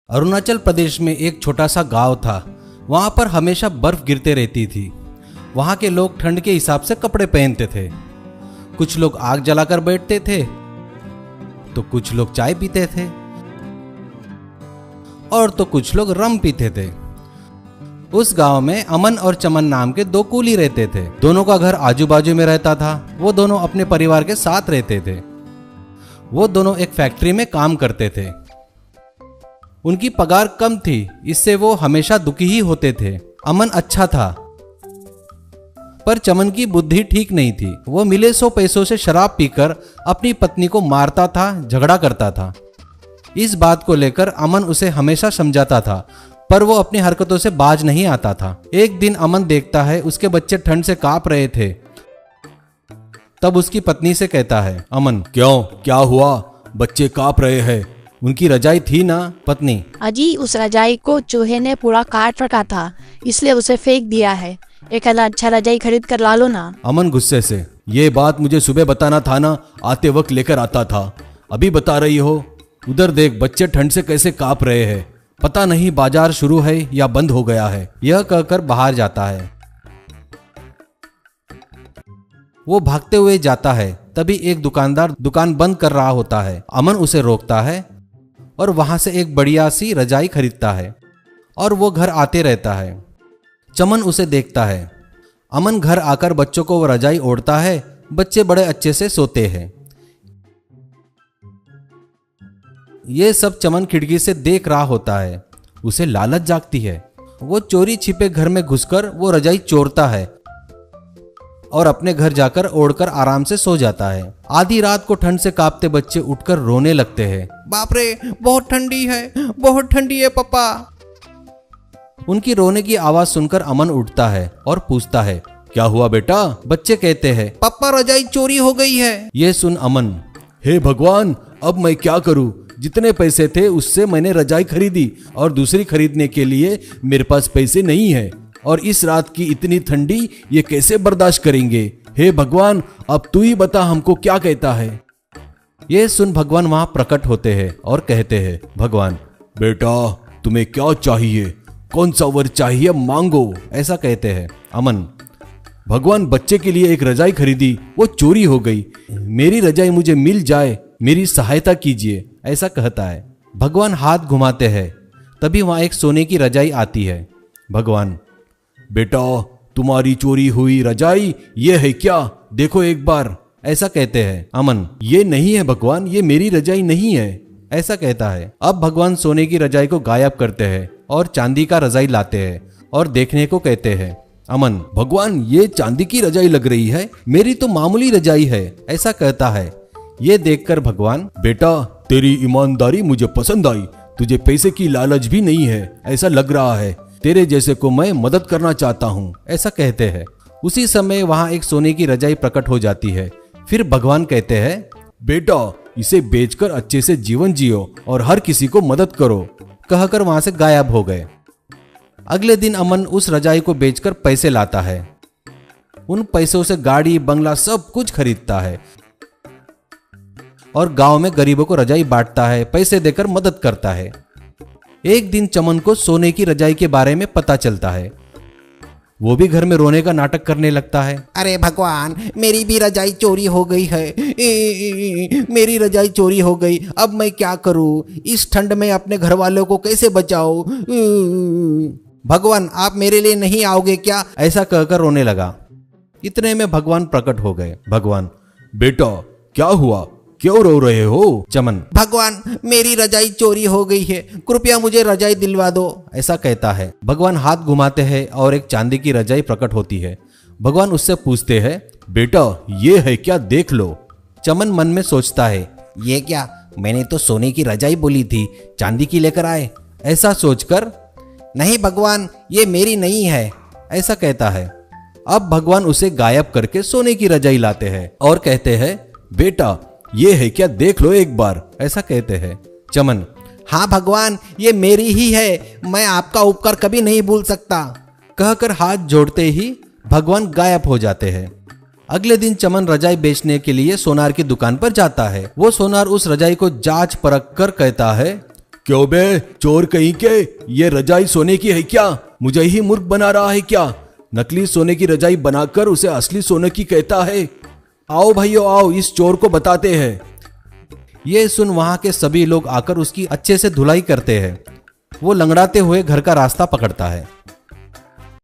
अरुणाचल प्रदेश में एक छोटा सा गांव था। वहां पर हमेशा बर्फ गिरते रहती थी। वहां के लोग ठंड के हिसाब से कपड़े पहनते थे। कुछ लोग आग जलाकर बैठते थे तो कुछ लोग चाय पीते थे और तो कुछ लोग रम पीते थे। उस गांव में अमन और चमन नाम के दो कूली रहते थे। दोनों का घर आजू बाजू में रहता था। वो दोनों अपने परिवार के साथ रहते थे। वो दोनों एक फैक्ट्री में काम करते थे। उनकी पगार कम थी, इससे वो हमेशा दुखी ही होते थे। अमन अच्छा था पर चमन की बुद्धि ठीक नहीं थी। वो मिले 100 पैसों से शराब पीकर अपनी पत्नी को मारता था, झगड़ा करता था। इस बात को लेकर अमन उसे हमेशा समझाता था पर वो अपनी हरकतों से बाज नहीं आता था। एक दिन अमन देखता है उसके बच्चे ठंड से कांप रहे थे। तब उसकी पत्नी से कहता है, अमन क्यों, क्या हुआ, बच्चे कांप रहे हैं? उनकी रजाई थी ना? पत्नी, अजी उस रजाई को चूहे ने पूरा काट रखा था, इसलिए उसे फेंक दिया है। एक अच्छा रजाई खरीद कर ला लो ना। अमन गुस्से से, ये बात मुझे सुबह बताना था ना, आते वक्त लेकर आता था, अभी बता रही हो? उधर देख बच्चे ठंड से कैसे कांप रहे हैं। पता नहीं बाजार शुरू है या बंद हो गया है। यह कहकर बाहर जाता है। वो भागते हुए जाता है। तभी एक दुकानदार दुकान बंद कर रहा होता है। अमन उसे रोकता है और वहां से एक बढ़िया सी रजाई खरीदता है और वो घर आते रहता है। चमन उसे देखता है। अमन घर आकर बच्चों को वो रजाई ओढ़ता है। बच्चे बड़े अच्छे से सोते हैं। ये सब चमन खिड़की से देख रहा होता है। उसे लालच जागती है। वो चोरी छिपे घर में घुसकर वो रजाई चोरता है और अपने घर जाकर ओढ़कर आराम से सो जाता है। आधी रात को ठंड से कांपते बच्चे उठकर रोने लगते हैं। बाप रे, बहुत ठंडी है, बहुत ठंडी है पापा। उनकी रोने की आवाज सुनकर अमन उठता है और पूछता है, क्या हुआ बेटा? बच्चे कहते हैं, पापा रजाई चोरी हो गई है। ये सुन अमन, हे भगवान, अब मैं क्या करूं? जितने पैसे थे उससे मैंने रजाई खरीदी और दूसरी खरीदने के लिए मेरे पास पैसे नहीं है। और इस रात की इतनी ठंडी ये कैसे बर्दाश्त करेंगे? हे भगवान, अब तू ही बता हमको क्या कहता है। ये सुन भगवान वहां प्रकट होते हैं और कहते हैं, भगवान बेटा तुम्हें क्या चाहिए, कौन सा वर चाहिए मांगो, ऐसा कहते हैं। अमन, भगवान बच्चे के लिए एक रजाई खरीदी, वो चोरी हो गई, मेरी रजाई मुझे मिल जाए, मेरी सहायता कीजिए, ऐसा कहता है। भगवान हाथ घुमाते हैं। तभी वहां एक सोने की रजाई आती है। भगवान, बेटा तुम्हारी चोरी हुई रजाई ये है क्या? देखो एक बार, ऐसा कहते हैं। अमन, ये नहीं है भगवान, ये मेरी रजाई नहीं है, ऐसा कहता है। अब भगवान सोने की रजाई को गायब करते हैं और चांदी का रजाई लाते हैं और देखने को कहते हैं। अमन, भगवान ये चांदी की रजाई लग रही है, मेरी तो मामूली रजाई है, ऐसा कहता है। ये देखकर भगवान, बेटा तेरी ईमानदारी मुझे पसंद आई, तुझे पैसे की लालच भी नहीं है, ऐसा लग रहा है, तेरे जैसे को मैं मदद करना चाहता हूँ, ऐसा कहते हैं। उसी समय वहां एक सोने की रजाई प्रकट हो जाती है। फिर भगवान कहते हैं, बेटा इसे बेचकर अच्छे से जीवन जियो और हर किसी को मदद करो, कहकर वहां से गायब हो गए। अगले दिन अमन उस रजाई को बेचकर पैसे लाता है। उन पैसों से गाड़ी बंगला सब कुछ खरीदता है और गांव में गरीबों को रजाई बांटता है, पैसे देकर मदद करता है। एक दिन चमन को सोने की रजाई के बारे में पता चलता है। वो भी घर में रोने का नाटक करने लगता है। अरे भगवान, मेरी भी रजाई चोरी हो गई है, मेरी रजाई चोरी हो गई, अब मैं क्या करूं? इस ठंड में अपने घर वालों को कैसे बचाऊं? भगवान आप मेरे लिए नहीं आओगे क्या? ऐसा कहकर रोने लगा। इतने में भगवान प्रकट हो गए। भगवान, बेटा क्या हुआ, क्यों रो रहे हो? चमन, भगवान मेरी रजाई चोरी हो गई है, कृपया मुझे रजाई दिलवा दो, ऐसा कहता है। भगवान हाथ घुमाते हैं और एक चांदी की रजाई प्रकट होती है। भगवान उससे पूछते हैं, बेटा ये है क्या, देख लो। चमन मन में सोचता है, ये क्या, मैंने तो सोने की रजाई बोली थी, चांदी की लेकर आए। ऐसा सोचकर, नहीं भगवान ये मेरी नहीं है, ऐसा कहता है। अब भगवान उसे गायब करके सोने की रजाई लाते हैं और कहते हैं, बेटा ये है क्या, देख लो एक बार, ऐसा कहते हैं। चमन, हाँ भगवान ये मेरी ही है, मैं आपका उपकार कभी नहीं भूल सकता, कहकर हाथ जोड़ते ही भगवान गायब हो जाते हैं। अगले दिन चमन रजाई बेचने के लिए सोनार की दुकान पर जाता है। वो सोनार उस रजाई को जांच परख कर कहता है, क्यों बे चोर कहीं के, ये रजाई सोने की है क्या? मुझे ही मूर्ख बना रहा है क्या? नकली सोने की रजाई बनाकर उसे असली सोने की कहता है। आओ भाइयों आओ, इस चोर को बताते हैं। ये सुन वहां के सभी लोग आकर उसकी अच्छे से धुलाई करते हैं। वो लंगड़ाते हुए घर का रास्ता पकड़ता है।